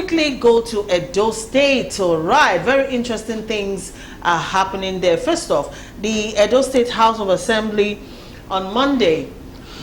quickly go to Edo State. All right, very interesting things are happening there. First off, the Edo State House of Assembly on Monday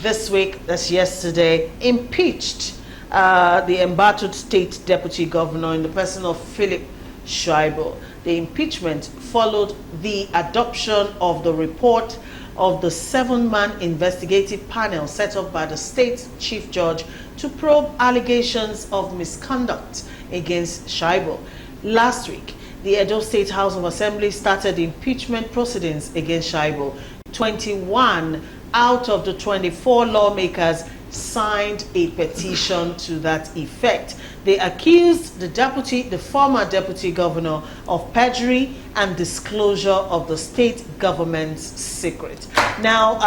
this week, that's yesterday, impeached the embattled state deputy governor in the person of Philip Shaibu. The impeachment followed the adoption of the report of the 7-man investigative panel set up by the state chief judge to probe allegations of misconduct against Shaibu. Last week, the Edo State House of Assembly started impeachment proceedings against Shaibu. 21 out of the 24 lawmakers signed a petition to that effect. They accused the former deputy governor of perjury and disclosure of the state government's secret. Now,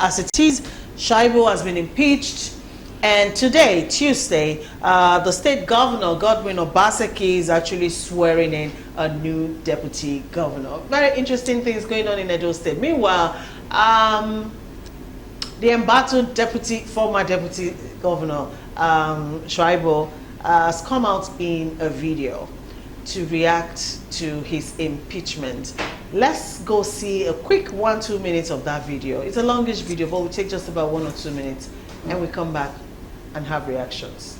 as it is, Shaibu has been impeached, and today, Tuesday, the state governor, Godwin Obaseki, is actually swearing in a new deputy governor. Very interesting things going on in Edo State. Meanwhile, the embattled former deputy governor, Shaibu, has come out in a video to react to his impeachment. Let's go see a quick 1-2 minutes of that video. It's a longish video, but we'll take just about 1 or 2 minutes, and we come back and have reactions.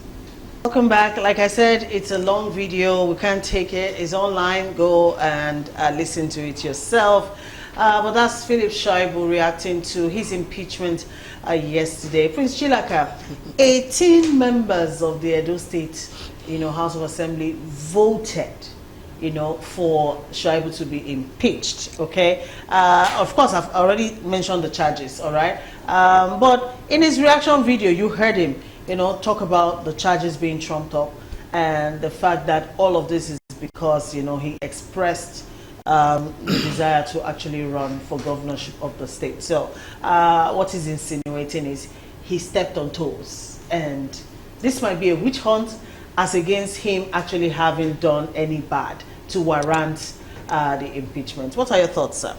Welcome back. Like I said, it's a long video. We can't take it. It's online. Go and listen to it yourself. But that's Philip Shaibu reacting to his impeachment yesterday. Prince Chilaka, 18 members of the Edo State, House of Assembly voted, for Shaibu to be impeached. Okay. Of course, I've already mentioned the charges. All right. But in his reaction video, you heard him, talk about the charges being trumped up and the fact that all of this is because, he expressed the desire to actually run for governorship of the state. So what he's insinuating is he stepped on toes, and this might be a witch hunt as against him actually having done any bad to warrant the impeachment. What are your thoughts, sir?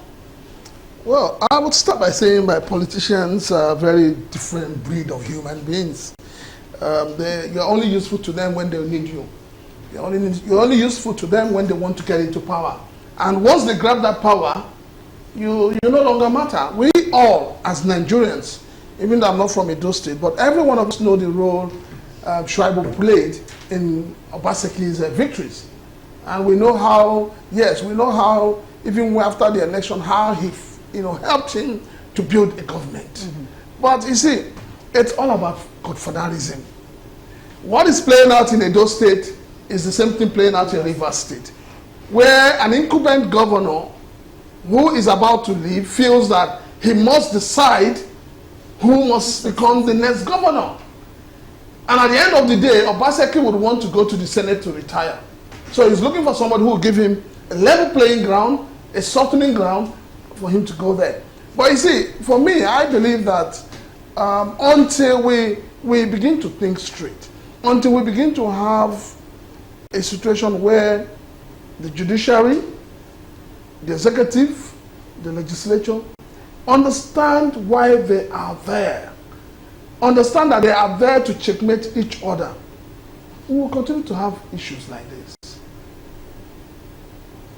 Well, I would start by saying my politicians are a very different breed of human beings. You're only useful to them when they need you. You're only useful to them when they want to get into power. And once they grab that power, you no longer matter. We all, as Nigerians, even though I'm not from Edo State, but every one of us know the role Shaibu played in Obaseki's victories. And we know how, even after the election, how he helped him to build a government. Mm-hmm. But you see, it's all about godfatherism. What is playing out in Edo State is the same thing playing out in Rivers State, where an incumbent governor who is about to leave feels that he must decide who must become the next governor. And at the end of the day, Obaseki would want to go to the Senate to retire. So he's looking for somebody who will give him a level playing ground, a softening ground for him to go there. But you see, for me, I believe that until we begin to think straight, until we begin to have a situation where the judiciary, the executive, the legislature understand why they are there, understand that they are there to checkmate each other, we will continue to have issues like this.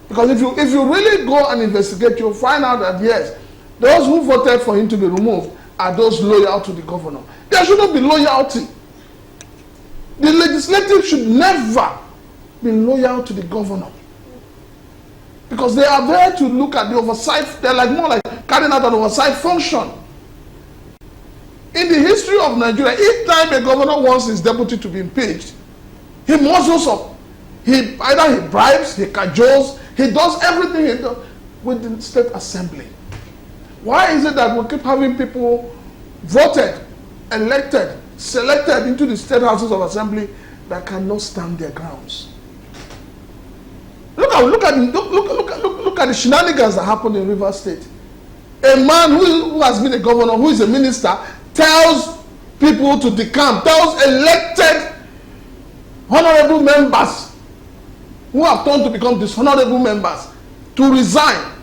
Because if you really go and investigate, you'll find out that yes, those who voted for him to be removed are those loyal to the governor. There shouldn't be loyalty. The legislative should never be loyal to the governor. Because they are there to look at the oversight. They're more like carrying out an oversight function. In the history of Nigeria, each time a governor wants his deputy to be impeached, he muscles up. Either he bribes, he cajoles, he does everything he does with the state assembly. Why is it that we keep having people voted, elected, selected into the state houses of assembly that cannot stand their grounds? Look at the shenanigans that happened in Rivers State. A man who has been a governor, who is a minister, tells people to decamp, tells elected honorable members who have turned to become dishonorable members to resign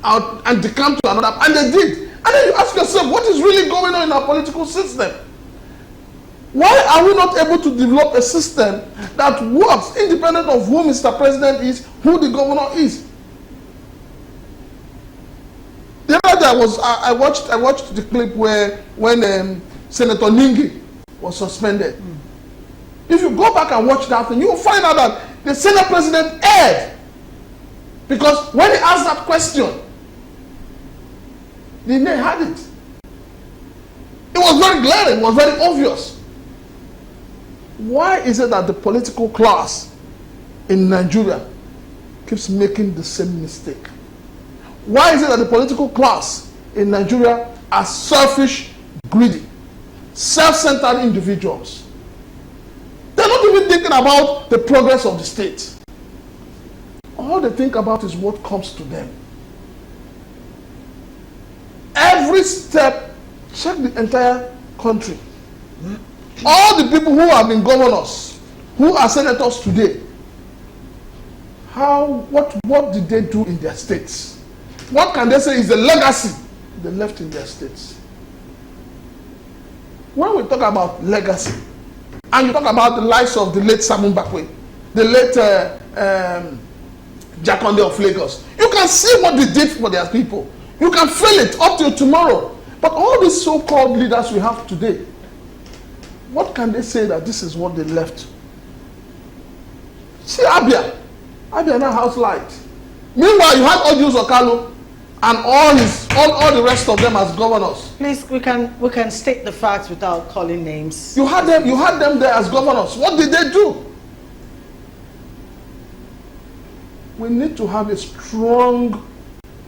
out and decamp to another, and they did. And then you ask yourself, what is really going on in our political system? Why are we not able to develop a system that works independent of who Mr. President is, who the governor is? The other day I watched the clip when Senator Ningi was suspended. If you go back and watch that thing, you will find out that the Senate President erred. Because when he asked that question, the name had it. It was very glaring, it was very obvious. Why is it that the political class in Nigeria keeps making the same mistake? Why is it that the political class in Nigeria are selfish, greedy, self-centered individuals? They're not even thinking about the progress of the state. All they think about is what comes to them. Every step, check the entire country. All the people who have been governors, who are senators today, what did they do in their states? What can they say is the legacy they left in their states? When we talk about legacy, and you talk about the lives of the late Samuel Bakwe, the late Jakonde of Lagos, you can see what they did for their people. You can feel it up till tomorrow. But all these so-called leaders we have today, what can they say that this is what they left? See Abia now house light. Meanwhile, you had Odius Okalu and all the rest of them as governors. Please, we can state the facts without calling names. You had them there as governors. What did they do? We need to have a strong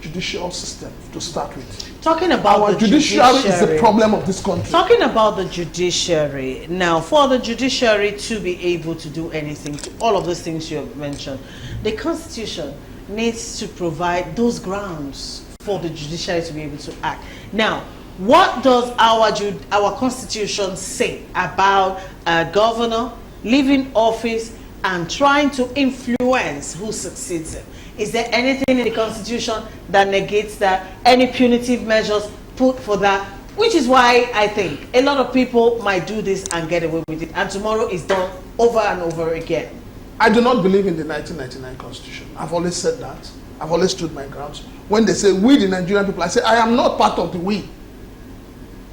judicial system to start with. Talking about our the judiciary is the problem of this country. Talking about the judiciary, now for the judiciary to be able to do anything, to all of those things you have mentioned, the Constitution needs to provide those grounds for the judiciary to be able to act. Now, what does our Constitution say about a governor leaving office and trying to influence who succeeds him? Is there anything in the Constitution that negates that? Any punitive measures put for that? Which is why I think a lot of people might do this and get away with it, and tomorrow is done over and over again. I do not believe in the 1999 Constitution. I've always said that. I've always stood my grounds. When they say we, the Nigerian people, I say I am not part of the we.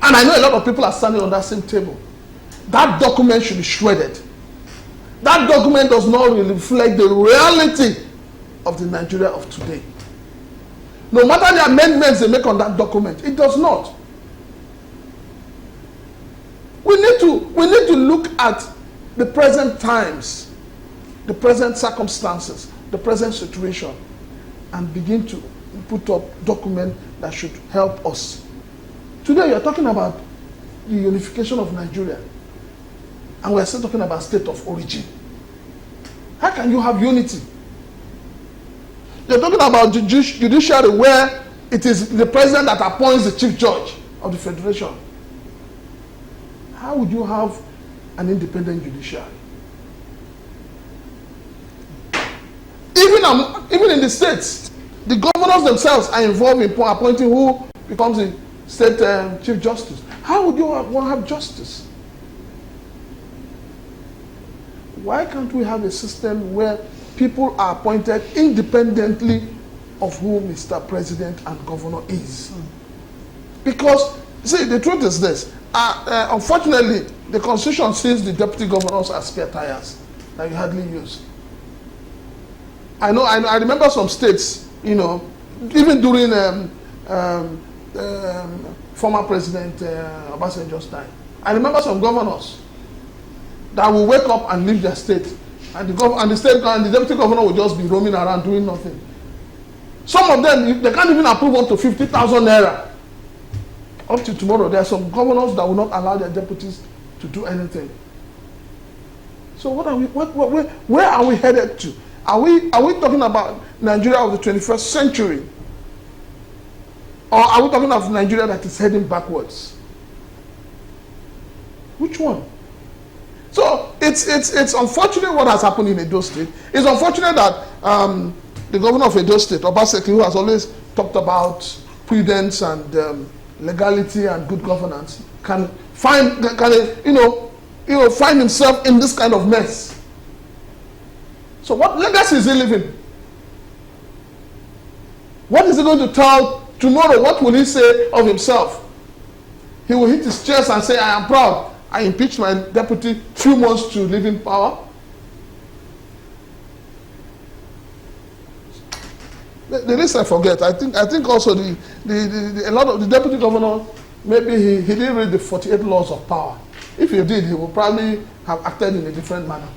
And I know a lot of people are standing on that same table. That document should be shredded. That document does not really reflect the reality of the Nigeria of today. No matter the amendments they make on that document, it does not. We need to look at the present times, the present circumstances, the present situation, and begin to put up documents that should help us. Today you're talking about the unification of Nigeria, and we're still talking about state of origin. How can you have unity? You're talking about judiciary where it is the president that appoints the chief judge of the federation. How would you have an independent judiciary? Even in the states, the governors themselves are involved in appointing who becomes the state chief justice. How would you want to have justice? Why can't we have a system where people are appointed independently of who Mr. President and Governor is? Because, see, the truth is this. Unfortunately, the Constitution sees the deputy governors as spare tires that you hardly use. I remember some states, you know, even during former President Obasanjo's time. I remember some governors that will wake up and leave their state, and the deputy governor will just be roaming around doing nothing. Some of them, they can't even approve up to 50,000 naira. Up to tomorrow, there are some governors that will not allow their deputies to do anything. So what are we? Where are we headed to? Are we talking about Nigeria of the 21st century, or are we talking of Nigeria that is heading backwards? Which one? So it's unfortunate what has happened in Edo State. It's unfortunate that the governor of Edo State, Obaseki, who has always talked about prudence and legality and good governance, can he will find himself in this kind of mess. So what legacy is he leaving? What is he going to tell tomorrow? What will he say of himself? He will hit his chest and say, I am proud. I impeached my deputy few months to leave in power. The least I forget, I think also a lot of the deputy governor, maybe he didn't read the 48 laws of power. If he did, he would probably have acted in a different manner.